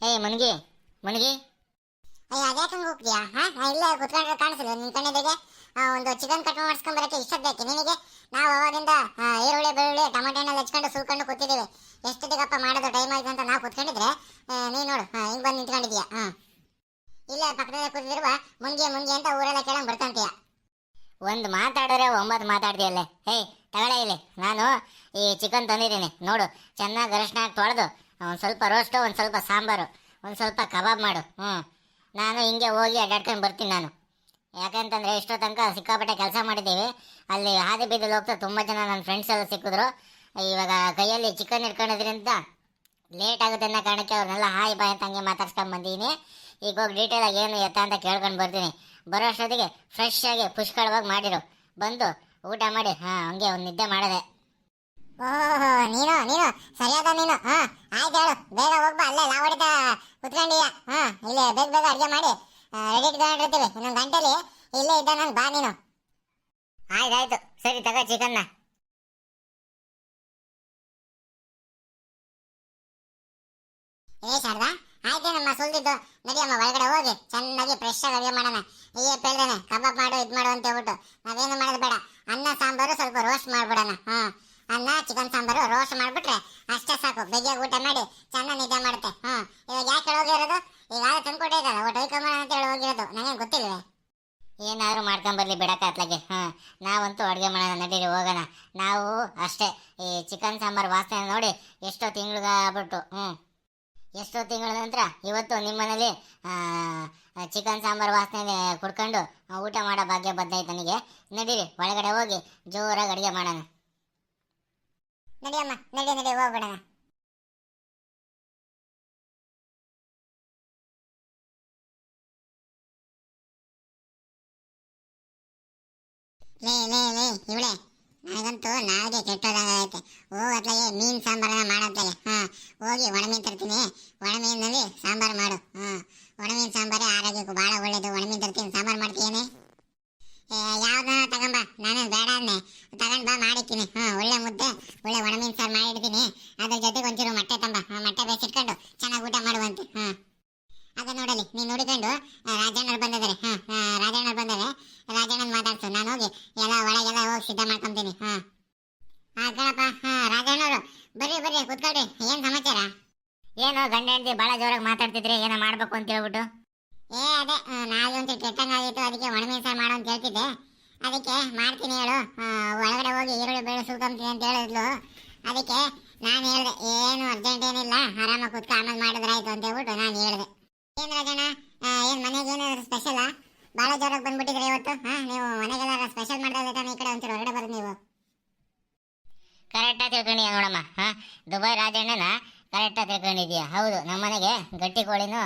ಹೇ ಮುನ್ಗಿ ಮುನ್ಗಿ. ಅದ್ಯಾಕೆ ಹೋಗ್ತೀಯಾ? ಇಲ್ಲೇ ಕುತ್ಕೊಂಡ್ರೆ ಕಾಣಿಸಿಲ್ಲ ನಿನ್ ಕಣ್ಣಿಗೆ. ಒಂದು ಚಿಕನ್ ಕಟ್ ಮಾಡಿಸ್ಕೊಂಡ್ ಬರಕ್ಕೆ ಇಷ್ಟೊತ್ತು ನಿನಗೆ. ನಾವು ಅವಾಗಿಂದ ಈರುಳ್ಳಿ ಬೆಳ್ಳುಳ್ಳಿ ಟೊಮೆಟೊ ಹಣ್ಣೆಲ್ಲ ಹೆಚ್ಕೊಂಡು ಸುಲ್ಕೊಂಡು ಕೂತಿದ್ದೀವಿ. ಎಷ್ಟೊತ್ತಿಗಪ್ಪ ಮಾಡೋದು ಟೈಮ್ ಆಯ್ತು ಅಂತ ನಾವು ಕೂತ್ಕೊಂಡಿದ್ರೆ ನೀನು ನೋಡು ಹಿಂಗ್ ಬಂದು ನಿಂತ್ಕೊಂಡಿದ್ಯಾ. ಇಲ್ಲೇ ಪಕ್ಕದಲ್ಲೇ ಕೂತಿರುವ ಮುನ್ಗಿ ಮುನ್ಗಿ ಅಂತ ಊರೆಲ್ಲ ಕೇಳಂಗ್ ಬರ್ತಂತೀಯ. ಒಂದು ಮಾತಾಡಿದ್ರೆ 9 ಮಾತಾಡ್ತೀಯಲ್ಲೇ. ಹೇ ತಗೊಳ್ಳೆ ಇಲ್ಲಿ, ನಾನು ಈ ಚಿಕನ್ ತಂದಿದ್ದೀನಿ ನೋಡು. ಚೆನ್ನಾಗಿ ಅರಶಿನ ಹಾಕಿ ತೊಳೆದು ಒಂದು ಸ್ವಲ್ಪ ರೋಸ್ಟು, ಒಂದು ಸ್ವಲ್ಪ ಸಾಂಬಾರು, ಒಂದು ಸ್ವಲ್ಪ ಕಬಾಬ್ ಮಾಡು. ನಾನು ಹಿಂಗೆ ಹೋಗಿ ಅಡ್ಡಾಡ್ಕೊಂಡು ಬರ್ತೀನಿ ನಾನು. ಯಾಕಂತಂದರೆ ಇಷ್ಟೋ ತನಕ ಸಿಕ್ಕಾಪಟ್ಟೆ ಕೆಲಸ ಮಾಡಿದ್ದೀವಿ. ಅಲ್ಲಿ ಹಾದಿ ಬೀದಿಲಿ ಹೋಗ್ತಾ ತುಂಬ ಜನ ನನ್ನ ಫ್ರೆಂಡ್ಸ್ ಎಲ್ಲ ಸಿಕ್ಕಿದ್ರು. ಇವಾಗ ಕೈಯಲ್ಲಿ ಚಿಕನ್ ಇಟ್ಕೊಂಡಿದ್ರಿಂದ ಲೇಟ್ ಆಗುತ್ತೆ ಅನ್ನೋ ಕಾರಣಕ್ಕೆ ಅವ್ರನ್ನೆಲ್ಲ ಹಾಯ್ ಬಾಯ್ ಅಂತ ಹಂಗೆ ಮಾತಾಡ್ಸ್ಕೊಂಡು ಬಂದೀನಿ. ಈಗ ಹೋಗಿ ಡೀಟೇಲಾಗಿ ಏನು ಎತ್ತ ಅಂತ ಕೇಳ್ಕೊಂಡು ಬರ್ತೀನಿ. ಬರೋ ಅಷ್ಟೊತ್ತಿಗೆ ಫ್ರೆಶ್ ಆಗಿ ಪುಷ್ಕಳವಾಗಿ ಮಾಡಿರು. ಬಂದು ಊಟ ಮಾಡಿ ಹಂಗೆ ಒಂದು ನಿದ್ದೆ ಮಾಡಿದೆ. ಓಹೋ, ನೀನು ನೀನು ಸರಿಯಾದ ನೀನು. ಆಯ್ತು ಹೇಳು, ಬೇಗ ಹೋಗ್ಬಾ. ಅಲ್ಲೇ ಹೊಡಿತಾ ಕುತ್ಕೊಂಡಿಯ. ಇಲ್ಲೇ ಬೇಗ ಬೇಗ ಅಡುಗೆ ಮಾಡಿ ರೆಡಿ ಇಟ್ಕೊಂಡಿರ್ತೀವಿ. ಇನ್ನೊಂದು ಗಂಟೆಲಿ ಇಲ್ಲೇ ಇದ್ದ ನಂಗೆ ಬಾ ನೀನು. ಆಯ್ತಾಯ್ತು, ಸರಿ ತಗೋ ಚಿಕನ್ನ. ಶಾರದಾ, ಆಯ್ತೇನಮ್ಮ ಸುಲ್ದಿದ್ದು. ನಡಿಯಮ್ಮ ಒಳಗಡೆ ಹೋಗಿ ಚೆನ್ನಾಗಿ ಫ್ರೆಶ್ ಆಗಿ ಅಡುಗೆ ಮಾಡೋಣ. ಅಯ್ಯೇ ಹೇಳ್ದೇನೆ ಕಬಾಬ್ ಮಾಡು ಇದು ಮಾಡು ಅಂತ ಹೇಳ್ಬಿಟ್ಟು ನಾವೇನು ಮಾಡೋದು ಬೇಡ. ಅನ್ನ ಸಾಂಬಾರು ಸ್ವಲ್ಪ ರೋಸ್ಟ್ ಮಾಡ್ಬಿಡೋಣ. ಅನ್ನ ಚಿಕನ್ ಸಾಂಬಾರು ರೋಸ್ಟ್ ಮಾಡ್ಬಿಟ್ರೆ ಅಷ್ಟೇ ಸಾಕು. ಬೆಗ್ಗೆ ಊಟ ಮಾಡಿ ಚೆನ್ನಾಗಿ ನಿದ್ದೆ ಮಾಡುತ್ತೆ. ಇವಾಗ ಯಾಕೆ ಹೋಗಿರೋದು? ಈಗ ತಂದ್ಕೊಟ್ಟಿದ್ದಲ್ಲ ಒಟ್ಟು ಹೋಯ್ಕೊಂಬ ಅಂತ ಹೇಳಿ ಹೋಗಿರೋದು. ನನಗೇನು ಗೊತ್ತಿಲ್ವೇ? ಏನಾದರೂ ಮಾಡ್ಕೊಂಬರ್ಲಿ ಬಿಡಕ್ಕ ಅತ್ಲಾಗೆ. ನಾವಂತೂ ಅಡುಗೆ ಮಾಡೋಣ, ನಡೀರಿ ಹೋಗೋಣ. ನಾವು ಅಷ್ಟೇ ಈ ಚಿಕನ್ ಸಾಂಬಾರು ವಾಸನೆ ನೋಡಿ ಎಷ್ಟೋ ತಿಂಗ್ಳಿಗಾಗ್ಬಿಟ್ಟು ಎಷ್ಟೋ ತಿಂಗಳ ನಂತರ ಇವತ್ತು ನಿಮ್ಮ ಮನೇಲಿ ಚಿಕನ್ ಸಾಂಬಾರು ವಾಸನೆ ಕುಡ್ಕೊಂಡು ಊಟ ಮಾಡೋ ಭಾಗ್ಯ ಬಂದಾಯ್ತು ನನಗೆ. ನಡೀರಿ ಒಳಗಡೆ ಹೋಗಿ ಜೋರಾಗಿ ಅಡುಗೆ ಮಾಡೋಣ. ನಡಿಯಮ್ಮ, ನಡಿ ನಡಿ ಹೋಗ್ಬಿಡೋಣ. ಲೇ ಲೇ ಲೇ ಇವಳೆ, ನನಗಂತೂ ನಾಲ್ಗೆ ಕೆಟ್ಟೋದಾಗೈತೆ. ಹೋಗತ್ಲಾಗೆ ಮೀನು ಸಾಂಬಾರನ್ನ ಮಾಡತ್ಲಾಗೆ. ಹೋಗಿ ಒಣಮೀನು ತರ್ತೀನಿ. ಒಣಮೀನಲ್ಲಿ ಸಾಂಬಾರು ಮಾಡು. ಒಣಮೀನು ಸಾಂಬಾರೇ ಆರೋಗ್ಯಕ್ಕೂ ಭಾಳ ಒಳ್ಳೇದು. ಒಣಮೀನು ತರ್ತೀನಿ, ಸಾಂಬಾರು ಮಾಡ್ತೀನಿ. ಯಾವ್ದನ್ನ ತಗೊಂಬ, ನಾನೇನು ಬೇಡ ಅನ್ನೆ. ತಗೊಂಡು ಬಾ, ಮಾಡಿರ್ತೀನಿ. ಒಳ್ಳೆ ಮುದ್ದೆ ಒಳ್ಳೆ ಒಣಮೀನು ಸಾರು ಮಾಡಿಡ್ತೀನಿ. ಅದ್ರ ಜೊತೆಗೆ ಒಂಚೂರು ಮೊಟ್ಟೆ ತಂಬ. ಮೊಟ್ಟೆ ಬೇಯಿಸಿಟ್ಕೊಂಡು ಚೆನ್ನಾಗಿ ಊಟ ಮಾಡುವಂತೆ. ಅದ ನೋಡಲಿ, ನೀನು ನೋಡಿಕೊಂಡು ರಾಜಣ್ಣವ್ರು ಬಂದಿದ್ದಾರೆ. ರಾಜಣ್ಣವ್ರು ಬಂದರೆ ರಾಜಣ್ಣನ ಮಾತಾಡ್ಸು. ನಾನು ಹೋಗಿ ಎಲ್ಲ ಒಳಗೆಲ್ಲ ಹೋಗಿ ಸಿದ್ಧ ಮಾಡ್ಕೊಂತೀನಿ. ಗಣಪ, ರಾಜಣ್ಣವರು ಬರ್ರಿ ಬರ್ರಿ ಕೂತ್ಕೊಳ್ರಿ. ಏನು ಸಮಾಚಾರ? ಏನೋ ಗಂಡ ಹೆಂಡತಿ ಭಾಳ ಜೋರಾಗಿ ಮಾತಾಡ್ತಿದ್ರಿ, ಏನೋ ಮಾಡಬೇಕು ಅಂತ ಹೇಳ್ಬಿಟ್ಟು. ಅದೇ ನಾಳೆ ಒಂದು ಕೆಟ್ಟಂಗಾಗಿತ್ತು, ಅದಕ್ಕೆ ಒಣಮೀನು ಸಾರು ಮಾಡೋ ಅಂತ ಹೇಳ್ತಿದ್ದೆ. ಅದಕ್ಕೆ ಮಾಡ್ತೀನಿ ಹೇಳು. ಒಳಗಡೆ ಹೋಗಿ ಈರುಳ್ಳಿ ಬೆಳ್ಳುಳ್ಳಿ ಸುಲ್ಕೊಂತೀನಿ ಅಂತ ಹೇಳಿದ್ಲು. ಅದಕ್ಕೆ ನಾನು ಹೇಳಿದೆ ಏನು ಅರ್ಜೆಂಟ್ ಏನಿಲ್ಲ, ಆರಾಮಾಗಿ ಕೂತ್ಕೊ ಆಮೇಲೆ ಮಾಡಿದ್ರಾಯ್ತು ಅಂತ ಹೇಳ್ಬಿಟ್ಟು ನಾನು ಹೇಳಿದೆ. ಏನು ರಾಜಣ್ಣ, ಏನು ಮನೆಗೆ ಏನಾದ್ರು ಸ್ಪೆಷಲಾ? ಭಾಳ ಜೋರಾಗಿ ಬಂದ್ಬಿಟ್ಟಿದ್ರೆ ಇವತ್ತು. ನೀವು ಮನೆಗೆಲ್ಲ ಸ್ಪೆಷಲ್ ಮಾಡಿದ್ರೆ ತಾನೇ ಈ ಕಡೆ ಒಂಚೂರು ಹೊರಗಡೆ ಬರೋದು ನೀವು. ಕರೆಕ್ಟಾಗಿ ತಿಳ್ಕೊಂಡಿದ್ಯಾ ನೋಡಮ್ಮ. ದುಬೈ ರಾಜಣ್ಣನ ಕರೆಕ್ಟಾಗಿ ತಿಳ್ಕೊಂಡಿದ್ಯಾ. ಹೌದು, ನಮ್ಮ ಮನೆಗೆ ಗಟ್ಟಿ ಕೋಳಿನೂ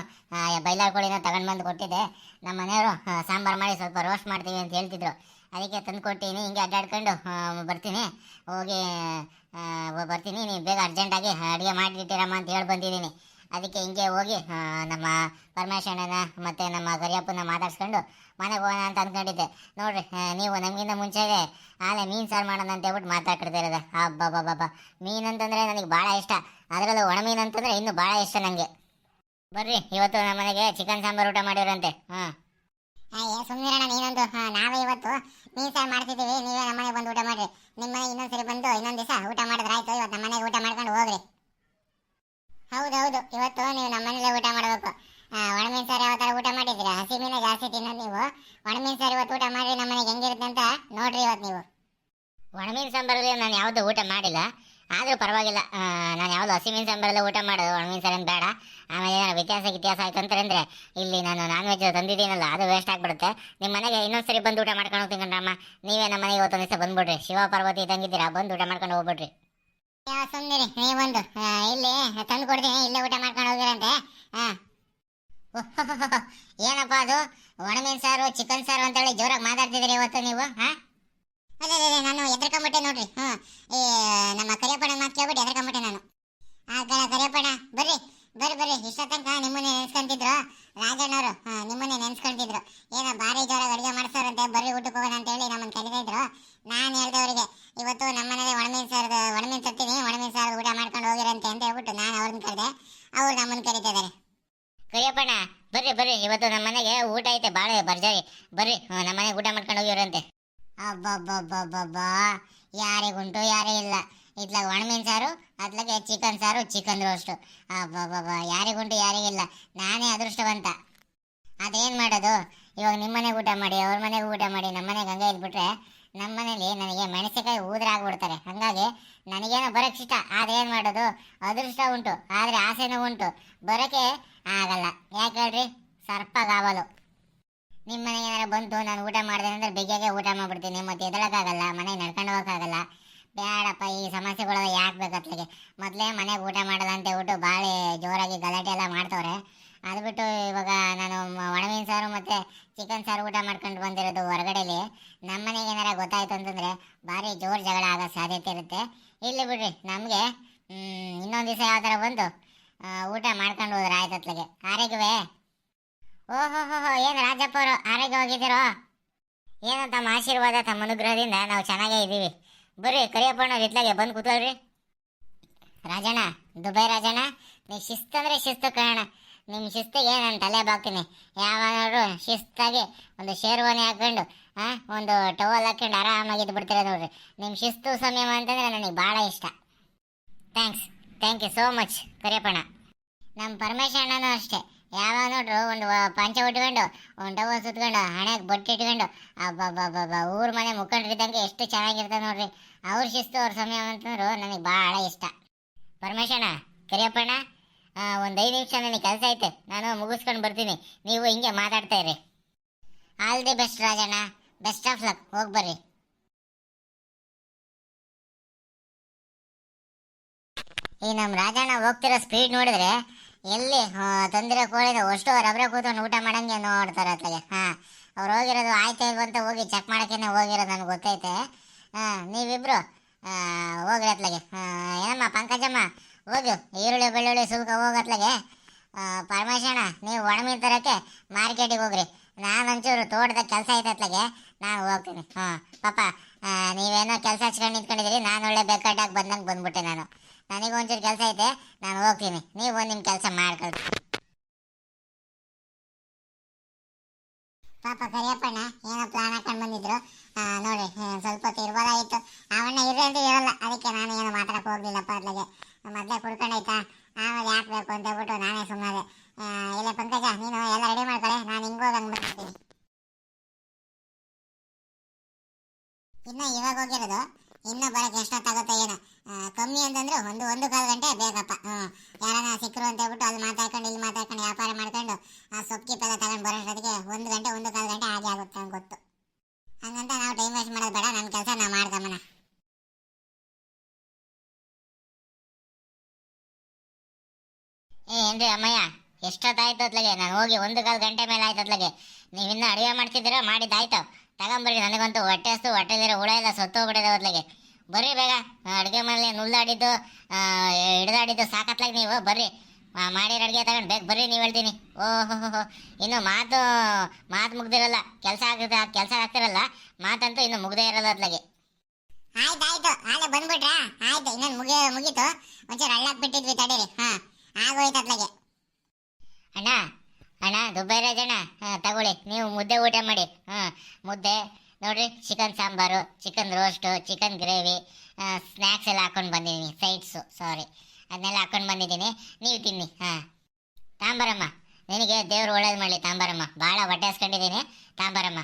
ಬೈಲಾರ್ ಕೋಳಿನೂ ತಗೊಂಡು ಬಂದು ಕೊಟ್ಟಿದ್ದೆ. ನಮ್ಮ ಮನೆಯವರು ಸಾಂಬಾರು ಮಾಡಿ ಸ್ವಲ್ಪ ರೋಸ್ಟ್ ಮಾಡ್ತೀವಿ ಅಂತ ಹೇಳ್ತಿದ್ರು. ಅದಕ್ಕೆ ತಂದು ಕೊಟ್ಟಿನಿ. ಹಿಂಗೆ ಅಡ್ಡಾಡ್ಕೊಂಡು ಬರ್ತೀನಿ. ಹೋಗಿ ಬರ್ತೀನಿ. ನೀವು ಬೇಗ ಅರ್ಜೆಂಟಾಗಿ ಅಡುಗೆ ಮಾಡಿಟ್ಟಿರಮ್ಮ ಅಂತ ಹೇಳಿ ಬಂದಿದ್ದೀನಿ. ಅದಕ್ಕೆ ಹಿಂಗೆ ಹೋಗಿ ನಮ್ಮ ಪರಮೇಶ್ವರನ ಮತ್ತು ನಮ್ಮ ಕರಿಯಪ್ಪನ ಮಾತಾಡ್ಸ್ಕೊಂಡು ಮನೆಗೆ ಹೋಗೋಣ ಅಂತ ಅಂದ್ಕೊಂಡಿದ್ದೆ. ನೋಡ್ರಿ, ನೀವು ನಮಗಿಂತ ಮುಂಚೆಗೆ ಆಲೆ ಮೀನು ಸಾರು ಮಾಡೋಣ ಅಂತ ಹೇಳ್ಬಿಟ್ಟು ಮಾತಾಡ್ತಿರೋದು. ಹಬ್ಬ ಮೀನು ಅಂತಂದರೆ ನನಗೆ ಭಾಳ ಇಷ್ಟ. ಅದರಲ್ಲೂ ಒಣ ಮೀನು ಅಂತಂದರೆ ಇನ್ನೂ ಭಾಳ ಇಷ್ಟ ನನಗೆ. ಬರ್ರಿ, ಇವತ್ತು ನಮ್ಮ ಮನೆಗೆ ಚಿಕನ್ ಸಾಂಬಾರು ಊಟ ಮಾಡಿರಂತೆ. ಸುಮ್ಮನಿರೋಣ ನೀನೊಂದು. ನಾವೇ ಇವತ್ತು ಮೀನು ಸಾರು ಮಾಡ್ತಿದ್ದೀವಿ, ನೀವೇ ನಮ್ಮ ಮನೆಗೆ ಬಂದು ಊಟ ಮಾಡಿರಿ. ನಿಮ್ಮ ಮನೆಗೆ ಇನ್ನೊಂದ್ಸರಿ ಬಂದು ಇನ್ನೊಂದು ದಿವಸ ಊಟ ಮಾಡಿದ್ರೆ ಆಯ್ತು. ಇವತ್ತು ನಮ್ಮ ಮನೆಗೆ ಊಟ ಮಾಡ್ಕೊಂಡು ಹೋಗ್ರಿ. ಹೌದೌದು, ಇವತ್ತು ನೀವು ನಮ್ಮ ಮನೇಲೆ ಊಟ ಮಾಡಬೇಕು. ಒಣಮೀನು ಸಾರು ಯಾವ ಥರ ಊಟ ಮಾಡಿದ್ದೀರಾ? ಹಸಿ ಮೀನು ಜಾಸ್ತಿ ತಿನ್ನೋದು ನೀವು. ಒಣಮೀನು ಸಾರು ಇವತ್ತು ಊಟ ಮಾಡಿ ನಮ್ಮ ಮನೆಗೆ ಹೆಂಗಿರುತ್ತೆ ಅಂತ ನೋಡ್ರಿ ಇವತ್ತು ನೀವು. ಒಣಮೀನು ಸಾಂಬಾರಲ್ಲಿ ನಾನು ಯಾವುದು ಊಟ ಮಾಡಿಲ್ಲ, ಆದರೂ ಪರವಾಗಿಲ್ಲ. ನಾನು ಯಾವುದು ಹಸಿ ಮೀನು ಸಾಂಬಾರೆಲ್ಲ ಊಟ ಮಾಡೋದು, ಒಣಮೀನು ಸಾರೇನು ಬೇಡ. ಆಮೇಲೆ ಏನಾರು ವ್ಯತ್ಯಾಸ ಆಯ್ತು ಅಂತಂದರೆ ಇಲ್ಲಿ ನಾನು ನಾನ್ ವೆಜ್ ತಂದಿದ್ದೀನಲ್ಲ, ಅದು ವೇಸ್ಟ್ ಆಗಿಬಿಡುತ್ತೆ. ನಿಮ್ಮ ಮನೆಗೆ ಇನ್ನೊಂದ್ಸರಿ ಬಂದು ಊಟ ಮಾಡ್ಕೊಂಡು ಹೋಗ್ತೀನಿ ಕಣ್ರಮ್ಮ. ನೀವೇ ನಮ್ಮ ಮನೆಗೆ ಇವತ್ತೊಂದು ದಿವಸ ಬಂದುಬಿಡ್ರಿ. ಶಿವ ಪಾರ್ವತಿ ತಂಗಿದ್ದೀರಾ, ಬಂದು ಊಟ ಮಾಡ್ಕೊಂಡು ಹೋಗ್ಬಿಡ್ರಿ. ಸುಮ್ಮನಿರಿ ನೀವೊಂದು. ಇಲ್ಲಿ ತಂದು ಕೊಡ್ತೀನಿ, ಇಲ್ಲೇ ಊಟ ಮಾಡ್ಕೊಂಡು ಹೋಗಿರಂತೆ. ಏನಪ್ಪ ಅದು ಒಣಮೀನು ಸಾರು ಚಿಕನ್ ಸಾರು ಅಂತೇಳಿ ಜೋರಾಗಿ ಮಾತಾಡ್ತಿದ್ದೀರಿ ಇವತ್ತು ನೀವು? ಅದೇ ನಾನು ಎದ್ರಕೊಂಬಿಟ್ಟೆ ನೋಡ್ರಿ. ಈ ನಮ್ಮ ಕರಿಯಪ್ಪನ ಮಾತು ಕೇಳ್ಬಿಟ್ಟು ಎದ್ರಕೊಂಬಿಟ್ಟೆ ನಾನು. ಕರಿಯಪ್ಪಣ್ಣ ಬರ್ರಿ ಬರ್ರಿ ಬರ್ರಿ. ಇಷ್ಟ ತನಕ ನಿಮ್ಮನ್ನೇ ನೆನ್ಸ್ಕೊಂತಿದ್ರು ರಾಜಣ್ಣವರು. ನಿಮ್ಮನ್ನೇ ನೆನ್ಸ್ಕೊಂತಿದ್ರು. ಏನೋ ಭಾರಿ ಜೋರಾಗಿ ಅಡುಗೆ ಮಾಡಿಸೋರಂತೆ, ಬರ್ರಿ ಊಟಕ್ಕೆ ಹೋಗೋಣ ಅಂತ ಹೇಳಿ ನಮ್ಮನ್ನು ಕರೀತಾ ಇದ್ರು. ನಾನು ಹೇಳ್ದೆ ಅವರಿಗೆ ಇವತ್ತು ನಮ್ಮ ಮನೇಲಿ ಒಣಮೀನು ತರ್ತೀನಿ, ಒಣಮೀನು ಸಾರು ಊಟ ಮಾಡ್ಕೊಂಡು ಹೋಗಿರಂತೆ ಅಂತ ಹೇಳ್ಬಿಟ್ಟು ನಾನು ಅವ್ರನ್ನ ಕರೆದೆ. ಅವ್ರು ನಮ್ಮನ್ನು ಕರೀತಿದ್ದಾರೆ. ಕರಿಯಪ್ಪಣ್ಣ ಬರ್ರಿ ಬರ್ರಿ, ಇವತ್ತು ನಮ್ಮ ಮನೆಗೆ ಊಟ ಐತೆ ಬಾಳೆ ಭರ್ಜರಿ. ಬರ್ರಿ ನಮ್ಮ ಮನೆಗೆ ಊಟ ಮಾಡ್ಕೊಂಡು ಹೋಗಿವ್ರಂತೆ. ಅಬ್ಬಬ್ಬಬ್ಬಬ್ಬಬ್ಬಾ, ಯಾರಿಗುಂಟು ಯಾರೇ ಇಲ್ಲ. ಇತ್ಲಾಗ ಒಣಮೀನ್ ಸಾರು, ಅತ್ಲಾಗೆ ಚಿಕನ್ ಸಾರು, ಚಿಕನ್ ರೋಸ್ಟು. ಅಬ್ಬಬ್ಬಬ್ಬಾ, ಯಾರಿಗುಂಟು ಯಾರಿಗಿಲ್ಲ. ನಾನೇ ಅದೃಷ್ಟವಂತ. ಅದೇನು ಮಾಡೋದು, ಇವಾಗ ನಿಮ್ಮ ಮನೆಗೆ ಊಟ ಮಾಡಿ, ಅವ್ರ ಮನೆಗೆ ಊಟ ಮಾಡಿ, ನಮ್ಮ ಮನೆಗೆ ಹಂಗೆ ಇದ್ಬಿಟ್ರೆ ನಮ್ಮ ಮನೇಲಿ ನನಗೆ ಮೆಣಸಿನಕಾಯಿ ಊದ್ರಾಗ್ಬಿಡ್ತಾರೆ. ಹಾಗಾಗಿ ನನಗೇನೋ ಬರೋಕ್ಕೆ ಇಷ್ಟ, ಅದೇನು ಮಾಡೋದು, ಅದೃಷ್ಟ ಉಂಟು ಆದರೆ ಆಸೆನೂ ಉಂಟು, ಬರೋಕ್ಕೆ ಆಗಲ್ಲ. ಯಾಕೆ ಹೇಳ್ರಿ, ಸರ್ಪಗಾವಲು. ನಿಮ್ಮ ಮನೆಗೆ ಏನಾರ ಬಂತು, ನಾನು ಊಟ ಮಾಡಿದೆ ಅಂದರೆ ಬೆಗ್ಗೆಗೆ ಊಟ ಮಾಡ್ಬಿಡ್ತೀನಿ, ಮತ್ತೆ ಎದಳಕ್ಕಾಗಲ್ಲ, ಮನೆಗೆ ನಡ್ಕೊಂಡು ಹೋಗೋಕ್ಕಾಗಲ್ಲ. ಬೇಡಪ್ಪ, ಈ ಸಮಸ್ಯೆಗಳೆಲ್ಲ ಯಾಕೆ ಬೇಕತ್ಲಿಗೆ. ಮೊದಲೇ ಮನೆಗೆ ಊಟ ಮಾಡಲ್ಲ ಅಂತ ಹೇಳ್ಬಿಟ್ಟು ಭಾಳ ಜೋರಾಗಿ ಗಲಾಟೆ ಎಲ್ಲ ಮಾಡ್ತವ್ರೆ. ಅದು ಬಿಟ್ಟು ಇವಾಗ ನಾನು ಒಣಮೀನು ಸಾರು ಮತ್ತು ಚಿಕನ್ ಸಾರು ಊಟ ಮಾಡ್ಕೊಂಡು ಬಂದಿರೋದು ಹೊರಗಡೆಲಿ. ನಮ್ಮ ಮನೆಗೆ ಏನಾರ ಗೊತ್ತಾಯ್ತು ಅಂತಂದರೆ ಭಾರಿ ಜೋರು ಜಗಳ ಆಗೋ ಸಾಧ್ಯತೆ ಇರುತ್ತೆ. ಇಲ್ಲಿ ಬಿಡ್ರಿ, ನಮಗೆ ಇನ್ನೊಂದು ದಿವಸ ಯಾವ ಥರ ಬಂದು ಊಟ ಮಾಡ್ಕೊಂಡು ಹೋದ್ರೆ ಆಯ್ತತ್ಲಿಗೆ. ಆರೋಗ್ಯವೇ? ಓಹೋ ಹೋ ಹೋ, ಏನು ರಾಜಪ್ಪ ಅವರು ಆರೋಗ್ಯವಾಗಿದ್ದೀರೋ? ಏನು ತಮ್ಮ ಆಶೀರ್ವಾದ, ತಮ್ಮ ಅನುಗ್ರಹದಿಂದ ನಾವು ಚೆನ್ನಾಗೇ ಇದ್ದೀವಿ. ಬರ್ರಿ ಕರಿಯಪ್ಪಣ್ಣ ಇತ್ಲಾಗೆ ಬಂದು ಕೂತ್ಕೊಳ್ರಿ. ರಾಜಣ್ಣ, ದುಬೈ ರಾಜಣ್ಣ, ನೀವು ಶಿಸ್ತಂದರೆ ಶಿಸ್ತು ಕಾರಣ. ನಿಮ್ಮ ಶಿಸ್ತಿಗೆ ನಾನು ತಲೆ ಬಾಗ್ತೀನಿ. ಯಾವನಾದ್ರು ಶಿಸ್ತಾಗಿ ಒಂದು ಶೇರ್ವಾನಿ ಹಾಕ್ಕೊಂಡು ಒಂದು ಟವಲ್ ಹಾಕ್ಕೊಂಡು ಆರಾಮಾಗಿದ್ದು ಬಿಡ್ತೀರ ನೋಡ್ರಿ. ನಿಮ್ಮ ಶಿಸ್ತು ಸಂಯಮ ಅಂತಂದರೆ ನನಗೆ ಭಾಳ ಇಷ್ಟ. ಥ್ಯಾಂಕ್ ಯು ಸೋ ಮಚ್ ಕರಿಯಪ್ಪಣ್ಣ. ನಮ್ಮ ಪರಮೇಶ ಅಣ್ಣನೂ ಅಷ್ಟೇ, ಯಾವಾಗ ನೋಡ್ರು ಒಂದು ಪಂಚೆ ಉಟ್ಕೊಂಡು, ಒಂದು ಟವಲ್ ಸುತ್ಕೊಂಡು, ಹಣೆಗೆ ಬೊಟ್ಟು ಇಟ್ಕೊಂಡು, ಅಬ್ಬಬ್ಬಬ್ಬ ಊರ ಮನೆ ಮುಖಂಡ್ರಿದ್ದಂಗೆ ಎಷ್ಟು ಚೆನ್ನಾಗಿರ್ತದೆ ನೋಡ್ರಿ. ಅವ್ರ ಶಿಸ್ತು ಅವ್ರ ಸಮಯ ಅಂತಂದ್ರು ನನಗೆ ಭಾಳ ಇಷ್ಟ. ಪರಮೇಶಣ್ಣ, ಕರಿಯಪ್ಪಣ್ಣ, ಒಂದು 5 ನಿಮಿಷ ನನಗೆ ಕೆಲಸ ಐತೆ, ನಾನು ಮುಗಿಸ್ಕೊಂಡು ಬರ್ತೀನಿ. ನೀವು ಹಿಂಗೆ ಮಾತಾಡ್ತಾ ಇರಿ. All the best Rajanna, best of luck. ಹೋಗಿ ಬರ್ರಿ. ಈ ನಮ್ಮ ರಾಜಣ್ಣ ಹೋಗ್ತಿರೋ ಸ್ಪೀಡ್ ನೋಡಿದ್ರೆ ಎಲ್ಲಿ ತಂದಿರೋ ಕೋಳಿನ ಅಷ್ಟು ರಬ್ರೆ ಕೂತ್ಕೊಂಡು ಊಟ ಮಾಡಂಗೆ ನೋಡ್ತಾರೆ ಅತ್ಲಾಗೆ. ಅವ್ರು ಹೋಗಿರೋದು ಆಯ್ತಾ ಇಲ್ವ ಅಂತ ಹೋಗಿ ಚೆಕ್ ಮಾಡೋಕ್ಕೇನೆ ಹೋಗಿರೋದು, ನನಗೆ ಗೊತ್ತೈತೆ. ನೀವಿಬ್ರು ಹೋಗ್ರಿ ಅತ್ಲಾಗೆ. ಏನಮ್ಮ ಪಂಕಜಮ್ಮ, ಹೋಗು ಈರುಳ್ಳಿ ಬೆಳ್ಳುಳ್ಳಿ ಸುಲ್ಕ ಹೋಗತ್ಲಾಗೆ. ಪರಮೇಶಣ್ಣ, ನೀವು ಒಣಮೀನು ತರೋಕ್ಕೆ ಮಾರ್ಕೆಟಿಗೆ ಹೋಗ್ರಿ. ನಾನು ಒಂಚೂರು ತೋಟದಾಗ ಕೆಲಸ ಐತತ್ಲಾಗೆ, ನಾನು ಹೋಗ್ತೀನಿ. ಪಾಪ ನೀವೇನೋ ಕೆಲಸ ಹಚ್ಕೊಂಡು ನಿಂತ್ಕೊಂಡಿದ್ದೀರಿ, ನಾನು ಒಳ್ಳೆ ಬೆಕ್ಕಟ್ಟಾಗಿ ಬಂದಂಗೆ ಬಂದ್ಬಿಟ್ಟೆ. ನನಗೆ ಒಂಚೂರು ಕೆಲಸ ಐತೆ, ನಾನು ಹೋಗ್ತೀನಿ. ನೀವು ನಿಮ್ಮ ಕೆಲಸ ಮಾಡ್ಕೊಳ್ರಿ. ಪಾಪ ಕರಿಯಪ್ಪಣ್ಣ ಏನೋ ಪ್ಲಾನ್ ಹಾಕೊಂಡು ಬಂದಿದ್ರು. ನೋಡಿ, ಸ್ವಲ್ಪ ಹೊತ್ತು ಇರ್ಬೋದಾಗಿತ್ತು. ಅವಣ್ಣ ಇರ್ರಿ ಅಂತ ಇರಲ್ಲ, ಅದಕ್ಕೆ ನಾನು ಏನು ಮಾತಾಡಕ್ಕೆ ಹೋಗ್ಲಿಲ್ಲಪ್ಪ. ಅದ್ಲಾಗೆ ಮೊದಲೇ ಕುಡ್ಕೊಂಡೈತಾ, ಆಮೇಲೆ ಯಾಕೆ ಬೇಕು ಅಂತ ಹೇಳ್ಬಿಟ್ಟು ನಾನೇ ಸುಮ್ಮನೆ. ಇಲ್ಲ ಪಂಕಜ, ನೀನು ಎಲ್ಲ ರೆಡಿ ಮಾಡ್ಕೊಳ್ಳೆ, ನಾನು ಹಿಂಗೋಗಂಗೆ ಬರ್ತೀನಿ. ಇನ್ನು ಇವಾಗ ಹೋಗಿರೋದು, ಇನ್ನೂ ಬರೋಕ್ಕೆ ಎಷ್ಟೊತ್ತಾಗುತ್ತೋ ಏನೋ. ಕಮ್ಮಿ ಅಂತಂದ್ರೆ ಒಂದು ಕಾಲು ಗಂಟೆ ಬೇಕಪ್ಪ. ಯಾರನ್ನ ಸಿಕ್ಕರು ಅಂತ ಹೇಳ್ಬಿಟ್ಟು ಅಲ್ಲಿ ಮಾತಾಡ್ಕೊಂಡು ಇಲ್ಲಿ ಮಾತಾಡ್ಕೊಂಡು ವ್ಯಾಪಾರ ಮಾಡ್ಕೊಂಡು ಸೊಪ್ಪು ಕಿಪ್ಪೆಲ್ಲ ತಗೊಂಡು ಬರೋಷ್ಟೊತ್ತಿಗೆ 1 ಗಂಟೆ ಹಾಗೆ ಆಗುತ್ತೆ ಅಂತ ಗೊತ್ತು. ಹಂಗಂತ ನಾವು ಟೈಮ್ ವೇಸ್ಟ್ ಮಾಡೋದು ಬೇಡ, ನನ್ನ ಕೆಲಸ ನಾವು ಮಾಡ್ದಮ್ಮನ. ಏನ್ರಿ ಅಮ್ಮಯ್ಯ, ಎಷ್ಟೊತ್ತಾಯ್ತು ಅತ್ಲಾಗೆ? ನಾನು ಹೋಗಿ 1 ಗಂಟೆ ಮೇಲೆ ಆಯ್ತು ಅತ್ಲಾಗೆ. ನೀವಿನ್ನೂ ಅಡುಗೆ ಮಾಡ್ತಿದ್ದೀರೋ? ಮಾಡಿದ್ದಾಯ್ತು, ತಗೊಂಬರ್ರಿ. ನನಗಂತೂ ಹೊಟ್ಟೆ ಹಸ್ತು, ಹೊಟ್ಟೆಲಿರೋ ಹುಳ ಎಲ್ಲ ಸತ್ತೋಗ್ಬಿಟ್ಟಿದೆ ಅತ್ಲಾಗೆ. ಬರ್ರಿ ಬೇಗ, ಅಡುಗೆ ಮನೇಲಿ ನುಲ್ದಾಡಿದ್ದು ಹಿಡ್ದಾಡಿದ್ದು ಸಾಕತ್ಲಾಗ. ನೀವು ಬರ್ರಿ, ಮಾಡಿರೋ ಅಡುಗೆ ತಗೊಂಡು ಬೇಗ ಬರ್ರಿ. ನೀವು ಹೇಳ್ತೀನಿ. ಓಹೋ, ಇನ್ನು ಮಾತು ಮುಗ್ದಿರಲ್ಲ, ಕೆಲಸ ಆಗ್ತಿರಲ್ಲ, ಮಾತಂತೂ ಇನ್ನು ಮುಗ್ದೇ ಇರಲ್ಲ ಅತ್ಲಾಗೆ. ಆಯ್ತಾಯ್ತು, ಆಲೆ ಬಂದ್ಬಿಟ್ರಾ? ಆಯ್ತು, ಇನ್ನೊಂದು ಮುಗೀತು. ಒಂಚೂರು ಹಳ್ಳಕ್ಕೆ ಬಿಟ್ಟಿದ್ವಿ, ತಡೀರಿ. ಆಗೋಯ್ತು ಅತ್ಲಾಗೆ. ಅಣ್ಣ ದುಬೈ ರಾಜಣ್ಣ, ತಗೊಳ್ಳಿ, ನೀವು ಮುದ್ದೆ ಊಟ ಮಾಡಿ. ಮುದ್ದೆ ನೋಡ್ರಿ, chicken sambar, chicken roast, chicken gravy, snacks ಎಲ್ಲ ಹಾಕೊಂಡು ಬಂದಿದ್ದೀನಿ. ಸೈಡ್ಸು ಸಾರಿ, ಅದನ್ನೆಲ್ಲ ಹಾಕೊಂಡು ಬಂದಿದ್ದೀನಿ. ನೀವು ತಿನ್ನಿ. ತಾಂಬರಮ್ಮ, ನಿನಗೆ ದೇವ್ರು ಒಳ್ಳೇದು ಮಾಡಲಿ. ತಾಂಬರಮ್ಮ, ಭಾಳ ಹೊಟ್ಟೆ ಹಸ್ಕೊಂಡಿದ್ದೀನಿ. ತಾಂಬರಮ್ಮ.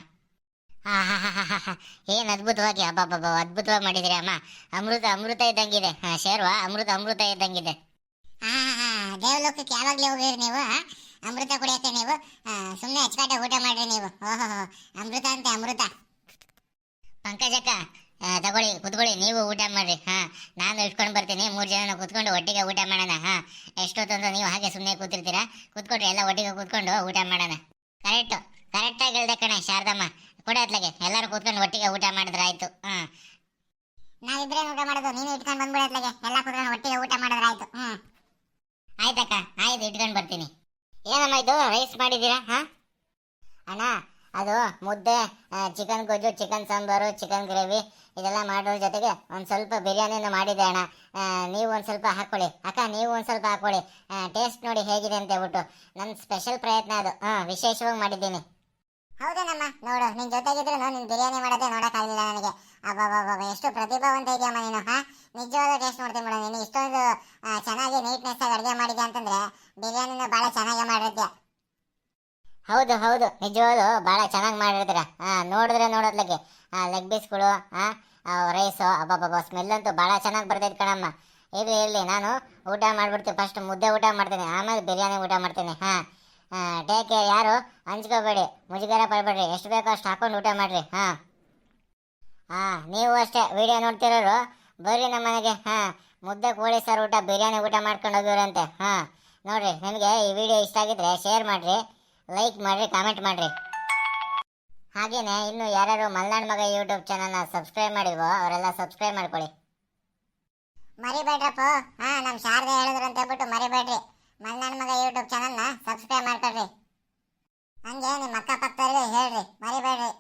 ಏನು ಅದ್ಭುತವಾಗಿ, ಅಬ್ಬಬ್ಬ ಅದ್ಭುತವಾಗಿ ಮಾಡಿದಿರಿ ಅಮ್ಮ. ಅಮೃತ ಇದ್ದಂಗಿದೆ. ಶೇರ್ವಾ ಅಮೃತ ಇದ್ದಂಗಿದೆ. ದೇವಲೋಕಕ್ಕೆ ಯಾವಾಗಲೇ ಹೋಗಿರಿ ನೀವು? ಅಮೃತ ಕುಡಿಯಕ್ಕೆ ನೀವು ಸುಮ್ಮನೆ ಹಚ್ಕಾಟೆ ಊಟ ಮಾಡ್ರಿ ನೀವು. ಓಹೋ, ಅಮೃತ ಅಂತೆ ಅಮೃತ. ಪಂಕಜಕ್ಕ, ತಗೊಳ್ಳಿ, ಕುತ್ಕೊಳ್ಳಿ, ನೀವು ಊಟ ಮಾಡ್ರಿ. ನಾನು ಇಟ್ಕೊಂಡು ಬರ್ತೀನಿ. 3 ಜನ ಕುತ್ಕೊಂಡು ಒಟ್ಟಿಗೆ ಊಟ ಮಾಡೋಣ. ಎಷ್ಟೊತ್ತಂತ ನೀವು ಹಾಗೆ ಸುಮ್ಮನೆ ಕೂತಿರ್ತೀರಾ? ಕೂತ್ಕೊಟ್ರಿ, ಎಲ್ಲ ಒಟ್ಟಿಗೆ ಕೂತ್ಕೊಂಡು ಊಟ ಮಾಡೋಣ. ಕರೆಕ್ಟಾಗಿ ಹೇಳ್ದೆ ಕಣೆ ಶಾರದಮ್ಮ. ಕೊಡಿ ಅತ್ಲಾಗೆ, ಎಲ್ಲರೂ ಕೂತ್ಕೊಂಡು ಒಟ್ಟಿಗೆ ಊಟ ಮಾಡಿದ್ರೆ ಆಯ್ತು. ನಾವಿಬ್ರೇ ಊಟ ಮಾಡೋದು, ನೀನು ಇಟ್ಕೊಂಡು ಬಂದ್ಬಿಡ ಅತ್ಲಾಗೆ. ಎಲ್ಲ ಕೂತ್ಕೊಂಡು ಒಟ್ಟಿಗೆ ಊಟ ಮಾಡಿದ್ರೆ ಆಯ್ತು. ಆಯ್ತಕ್ಕ, ಆಯ್ತು, ಇಟ್ಕೊಂಡು ಬರ್ತೀನಿ. ಏನಮ್ಮ ಇದು ರೈಸ್ ಮಾಡಿದ್ದೀರಾ? ಅಣ್ಣ ಅದು ಮುದ್ದೆ, ಚಿಕನ್ ಗೊಜ್ಜು, ಚಿಕನ್ ಸಾಂಬಾರು, ಚಿಕನ್ ಗ್ರೇವಿ ಇದೆಲ್ಲ ಮಾಡೋದ್ರ ಜೊತೆಗೆ ಒಂದು ಸ್ವಲ್ಪ ಬಿರಿಯಾನಿನೂ ಮಾಡಿದೆ ಅಣ್ಣ. ನೀವು ಒಂದು ಸ್ವಲ್ಪ ಹಾಕ್ಕೊಳ್ಳಿ ಅಕ್ಕ, ನೀವು ಒಂದು ಸ್ವಲ್ಪ ಹಾಕ್ಕೊಳ್ಳಿ. ಟೇಸ್ಟ್ ನೋಡಿ ಹೇಗಿದೆ ಅಂತ ಹೇಳ್ಬಿಟ್ಟು ನನ್ನ ಸ್ಪೆಷಲ್ ಪ್ರಯತ್ನ ಅದು. ವಿಶೇಷವಾಗಿ ಮಾಡಿದ್ದೀನಿ. ಹೌದೇನಮ್ಮ, ನೋಡು ನಿನ್ ಜೊತೆಗಿದ್ರು ನಿನ್ ಬಿರಿಯಾನಿ ಮಾಡೋದೇ ನೋಡಕ್ಕಾಗಲಿಲ್ಲ ನನಗೆ. ಅಬ್ಬಬ್ಬಬ್ಬ, ಎಷ್ಟು ಪ್ರತಿಭಾವಂತ ಇದೆಯಮ್ಮ ನೀನು. ನಿಜವಾದ ಟೇಸ್ಟ್ ನೋಡ್ತೀನಿ ಮೇಡಮ್. ನೀನು ಇಷ್ಟೊಂದು ಚೆನ್ನಾಗಿ ನೀಟ್ನೆಸ್ ಆಗಿ ಅಡುಗೆ ಮಾಡಿದ್ಯಾ ಅಂತಂದ್ರೆ ಬಿರಿಯಾನಿನ ಭಾಳ ಚೆನ್ನಾಗಿ ಮಾಡಿರ್ತೀಯ. ಹೌದು ಹೌದು, ನಿಜವಾಗ್ಲು ಭಾಳ ಚೆನ್ನಾಗಿ ಮಾಡಿರ್ತೀರ. ನೋಡಿದ್ರೆ ನೋಡೋದ್ಲಕ್ಕೆ ಲೆಗ್ ಪೀಸ್ಗಳು, ರೈಸು, ಅಬ್ಬಬ್ಬಬ್ಬ, ಸ್ಮೆಲ್ ಅಂತೂ ಭಾಳ ಚೆನ್ನಾಗಿ ಬರ್ತೈತೆ ಕಣಮ್ಮ. ಇರಲಿ ನಾನು ಊಟ ಮಾಡ್ಬಿಡ್ತೀನಿ. ಫಸ್ಟ್ ಮುದ್ದೆ ಊಟ ಮಾಡ್ತೀನಿ, ಆಮೇಲೆ ಬಿರಿಯಾನಿ ಊಟ ಮಾಡ್ತೀನಿ. ಟೇಕ್ ಕೇರ್, ಯಾರು ಹಂಚ್ಕೋಬೇಡಿ, ಮುಜುಗರ ಪಡಬೇಡ್ರಿ. ಎಷ್ಟು ಬೇಕೋ ಅಷ್ಟು ಹಾಕೊಂಡು ಊಟ ಮಾಡ್ರಿ. ನೀವು ಅಷ್ಟೇ ವಿಡಿಯೋ ನೋಡ್ತಿರೋರು ಬರ್ರಿ ನಮ್ಮ ಮನೆಗೆ. ಮುದ್ದೆ ಕೋಳಿ ಸಾರು ಊಟ, ಬಿರಿಯಾನಿ ಊಟ ಮಾಡ್ಕೊಂಡು ಹೋಗಿವ್ರಂತೆ. ನೋಡ್ರಿ, ನಿಮಗೆ ಈ ವಿಡಿಯೋ ಇಷ್ಟ ಆಗಿದ್ರೆ ಶೇರ್ ಮಾಡಿರಿ, ಲೈಕ್ ಮಾಡಿರಿ, ಕಾಮೆಂಟ್ ಮಾಡಿರಿ. ಹಾಗೇನೆ ಇನ್ನು ಯಾರ್ಯಾರು ಮಲ್ನಾಡ್ ಮಗ ಯೂಟ್ಯೂಬ್ ಚಾನಲ್ನ ಸಬ್ಸ್ಕ್ರೈಬ್ ಮಾಡಿಲ್ವೋ ಅವರೆಲ್ಲ ಸಬ್ಸ್ಕ್ರೈಬ್ ಮಾಡ್ಕೊಳ್ಳಿ. ಮರಿಬೇಡ್ರಪ್ಪ. ನಮ್ಮ ಶಾರದೆ ಹೇಳಿದ್ರು ಅಂತ ಹೇಳ್ಬಿಟ್ಟು ಮರಿಬೇಡ್ರಿ. ಮಲ್ನಾಡ್ ಮಗ ಯೂಟ್ಯೂಬ್ ಚಾನಲ್ನ ಸಬ್ಸ್ಕ್ರೈಬ್ ಮಾಡ್ಕೊಳ್ರಿ. ಹಂಗೆ ನಿಮ್ಮ ಅಕ್ಕಪಕ್ಕದವ್ರಿಗೆ ಹೇಳ್ರಿ, ಮರಿಬೇಡ್ರಿ.